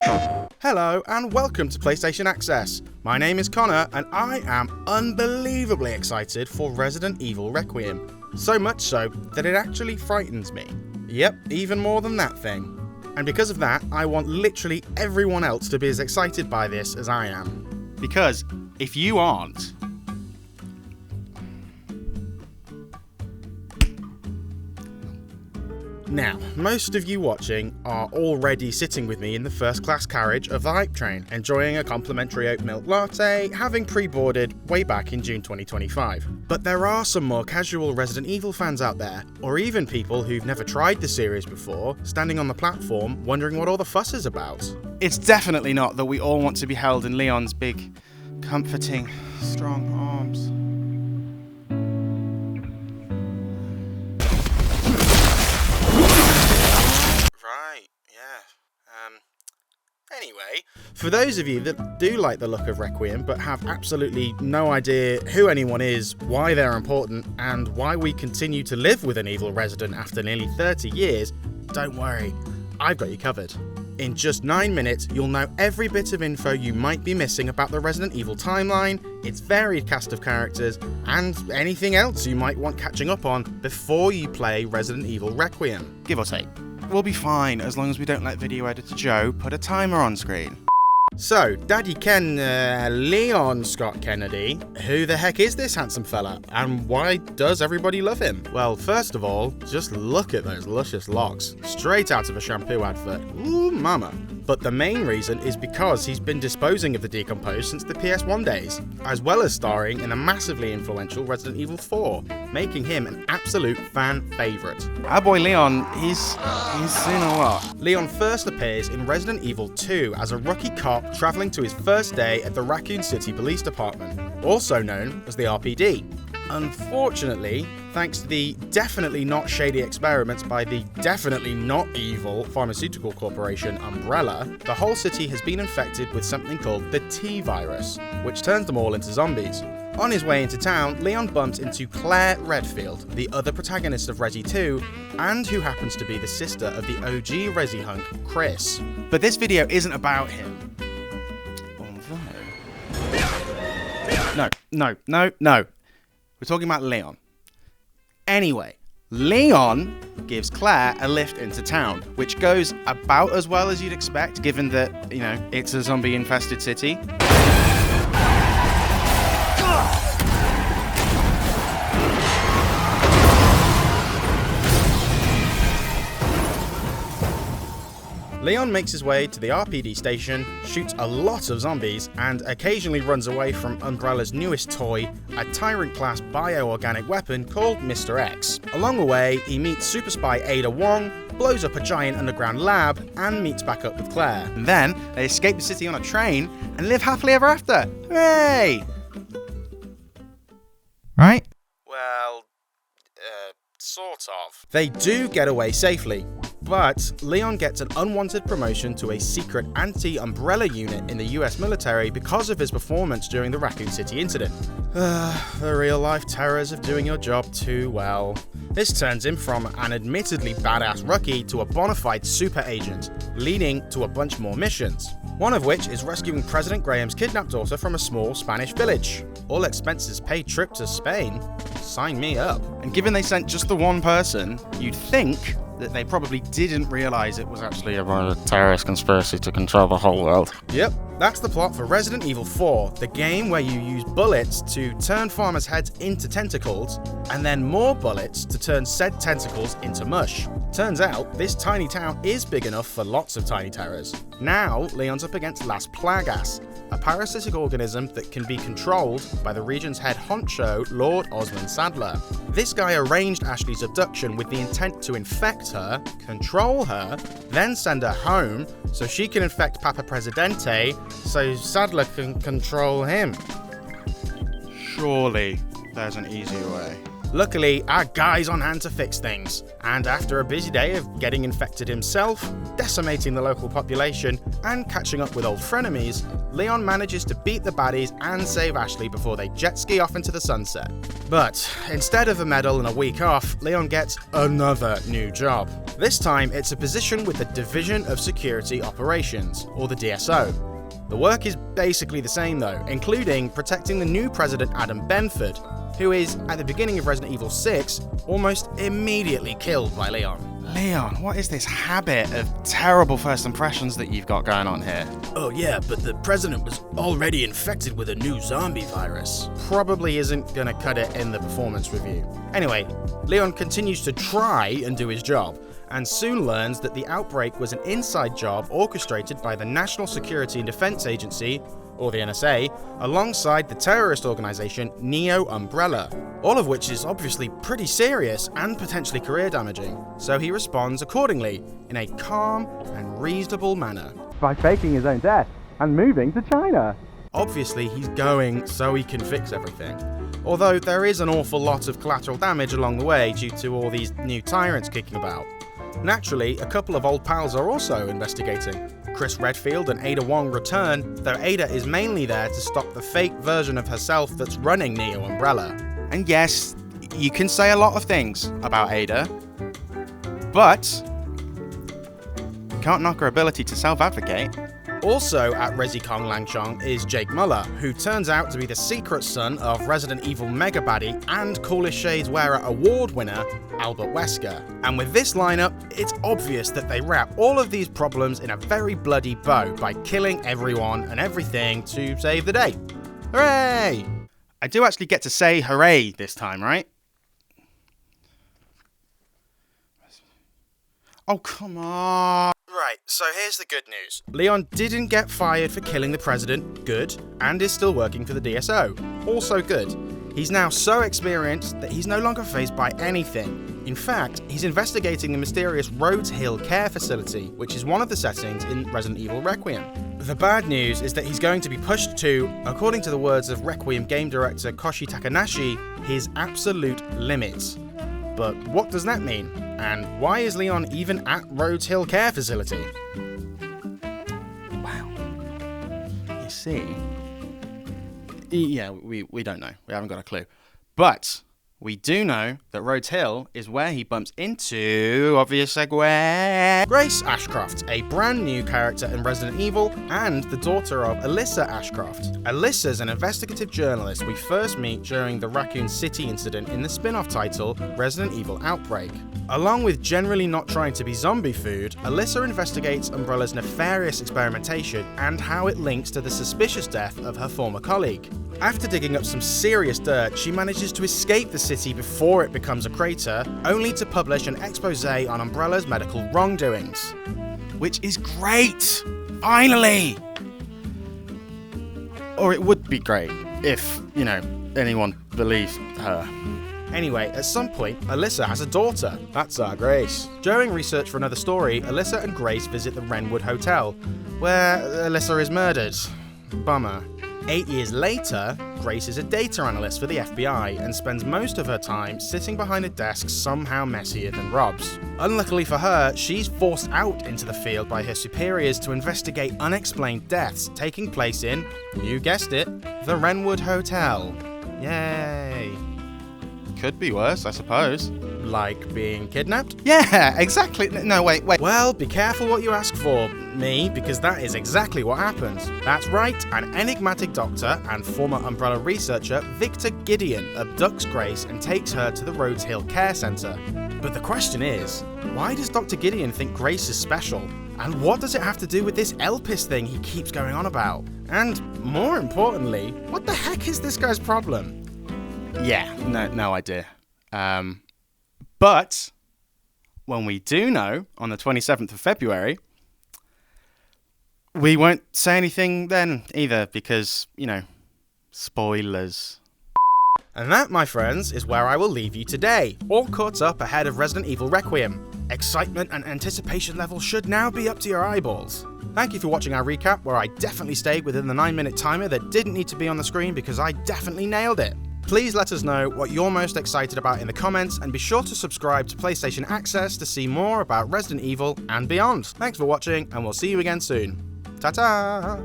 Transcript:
Hello and welcome to PlayStation Access. My name is Connor and I am unbelievably excited for Resident Evil Requiem. So much so that it actually frightens me. Yep, even more than that thing. And because of that, I want literally everyone else to be as excited by this as I am. Because if you aren't, now, most of you watching are already sitting with me in the first class carriage of the hype train, enjoying a complimentary oat milk latte, having pre-boarded way back in June 2025. But there are some more casual Resident Evil fans out there, or even people who've never tried the series before, standing on the platform wondering what all the fuss is about. It's definitely not that we all want to be held in Leon's big, comforting, strong arms. Anyway, for those of you that do like the look of Requiem but have absolutely no idea who anyone is, why they're important, and why we continue to live with an evil resident after nearly 30 years, don't worry, I've got you covered. In just 9 minutes, you'll know every bit of info you might be missing about the Resident Evil timeline, its varied cast of characters, and anything else you might want catching up on before you play Resident Evil Requiem, give or take. We'll be fine as long as we don't let video editor Joe put a timer on screen. So, Daddy Ken, Leon Scott Kennedy, who the heck is this handsome fella, and why does everybody love him? Well, first of all, just look at those luscious locks, straight out of a shampoo advert. Ooh, mama. But the main reason is because he's been disposing of the decomposed since the PS1 days, as well as starring in the massively influential Resident Evil 4, making him an absolute fan favourite. Our boy Leon, he's seen a lot. Leon first appears in Resident Evil 2 as a rookie cop travelling to his first day at the Raccoon City Police Department, also known as the RPD. Unfortunately, thanks to the definitely not shady experiments by the definitely not evil pharmaceutical corporation Umbrella, the whole city has been infected with something called the T-virus, which turns them all into zombies. On his way into town, Leon bumps into Claire Redfield, the other protagonist of Resi 2, and who happens to be the sister of the OG Resi hunk, Chris. But this video isn't about him. No. We're talking about Leon. Anyway, Leon gives Claire a lift into town, which goes about as well as you'd expect, given that, it's a zombie-infested city. Leon makes his way to the RPD station, shoots a lot of zombies, and occasionally runs away from Umbrella's newest toy, a Tyrant-class bioorganic weapon called Mr. X. Along the way, he meets super spy Ada Wong, blows up a giant underground lab, and meets back up with Claire. And then, they escape the city on a train and live happily ever after. Hooray! Right? Well, sort of. They do get away safely. But Leon gets an unwanted promotion to a secret anti-Umbrella unit in the US military because of his performance during the Raccoon City incident. The real-life terrors of doing your job too well. This turns him from an admittedly badass rookie to a bona fide super agent, leading to a bunch more missions. One of which is rescuing President Graham's kidnapped daughter from a small Spanish village. All expenses paid trip to Spain? Sign me up. And given they sent just the one person, you'd think that they probably didn't realise it was actually about a terrorist conspiracy to control the whole world. Yep, that's the plot for Resident Evil 4, the game where you use bullets to turn farmers' heads into tentacles, and then more bullets to turn said tentacles into mush. Turns out, this tiny town is big enough for lots of tiny terrors. Now, Leon's up against Las Plagas, a parasitic organism that can be controlled by the region's head honcho, Lord Osmond Sadler. This guy arranged Ashley's abduction with the intent to infect her, control her, then send her home so she can infect Papa Presidente so Sadler can control him. Surely there's an easier way. Luckily, our guy's on hand to fix things, and after a busy day of getting infected himself, decimating the local population and catching up with old frenemies, Leon manages to beat the baddies and save Ashley before they jet ski off into the sunset. But instead of a medal and a week off, Leon gets another new job. This time, it's a position with the Division of Security Operations, or the DSO. The work is basically the same though, including protecting the new president Adam Benford, who is, at the beginning of Resident Evil 6, almost immediately killed by Leon. Leon, what is this habit of terrible first impressions that you've got going on here? Oh yeah, but the president was already infected with a new zombie virus. Probably isn't gonna cut it in the performance review. Anyway, Leon continues to try and do his job, and soon learns that the Outbreak was an inside job orchestrated by the National Security and Defense Agency, or the NSA, alongside the terrorist organization Neo Umbrella, all of which is obviously pretty serious and potentially career damaging, so he responds accordingly, in a calm and reasonable manner. By faking his own death and moving to China. Obviously he's going so he can fix everything, although there is an awful lot of collateral damage along the way due to all these new tyrants kicking about. Naturally, a couple of old pals are also investigating. Chris Redfield and Wong return, though Ada is mainly there to stop the fake version of herself that's running Neo Umbrella. And yes, you can say a lot of things about Ada, but you can't knock her ability to self-advocate. Also at Resi-Kong Langchong is Jake Muller, who turns out to be the secret son of Resident Evil mega baddie and Coolest Shades Wearer award winner Albert Wesker. And with this lineup, it's obvious that they wrap all of these problems in a very bloody bow by killing everyone and everything to save the day. Hooray! I do actually get to say hooray this time, right? Oh, come on. Right, so here's the good news. Leon didn't get fired for killing the president, good, and is still working for the DSO, also good. He's now so experienced that he's no longer faced by anything. In fact, he's investigating the mysterious Rhodes Hill Care Facility, which is one of the settings in Resident Evil Requiem. The bad news is that he's going to be pushed to, according to the words of Requiem game director Koshi Takanashi, his absolute limits. But what does that mean? And why is Leon even at Rhodes Hill Care Facility? Wow. You see? Yeah, we don't know. We haven't got a clue. But we do know that Rhodes Hill is where he bumps into, obvious segue, Grace Ashcroft, a brand new character in Resident Evil and the daughter of Alyssa Ashcroft. Alyssa's an investigative journalist we first meet during the Raccoon City incident in the spin-off title Resident Evil Outbreak. Along with generally not trying to be zombie food, Alyssa investigates Umbrella's nefarious experimentation and how it links to the suspicious death of her former colleague. After digging up some serious dirt, she manages to escape the city before it becomes a crater, only to publish an expose on Umbrella's medical wrongdoings. which is great! Finally! Or it would be great if, anyone believed her. Anyway, at some point, Alyssa has a daughter. That's our Grace. During research for another story, Alyssa and Grace visit the Wrenwood Hotel, where Alyssa is murdered. Bummer. 8 years later, Grace is a data analyst for the FBI and spends most of her time sitting behind a desk somehow messier than Rob's. Unluckily for her, she's forced out into the field by her superiors to investigate unexplained deaths taking place in, you guessed it, the Wrenwood Hotel. Yay. Could be worse, I suppose. Like being kidnapped? Yeah, exactly. No, wait. Well, be careful what you ask for, me, because that is exactly what happens. That's right, an enigmatic doctor and former Umbrella researcher, Victor Gideon, abducts Grace and takes her to the Rhodes Hill Care Center. But the question is, why does Dr. Gideon think Grace is special? And what does it have to do with this Elpis thing he keeps going on about? And more importantly, what the heck is this guy's problem? Yeah, no idea. But when we do know, on the 27th of February, we won't say anything then either because, spoilers. And that, my friends, is where I will leave you today, all caught up ahead of Resident Evil Requiem. Excitement and anticipation level should now be up to your eyeballs. Thank you for watching our recap, where I definitely stayed within the 9-minute timer that didn't need to be on the screen because I definitely nailed it. Please let us know what you're most excited about in the comments, and be sure to subscribe to PlayStation Access to see more about Resident Evil and beyond. Thanks for watching, and we'll see you again soon. Ta-ta!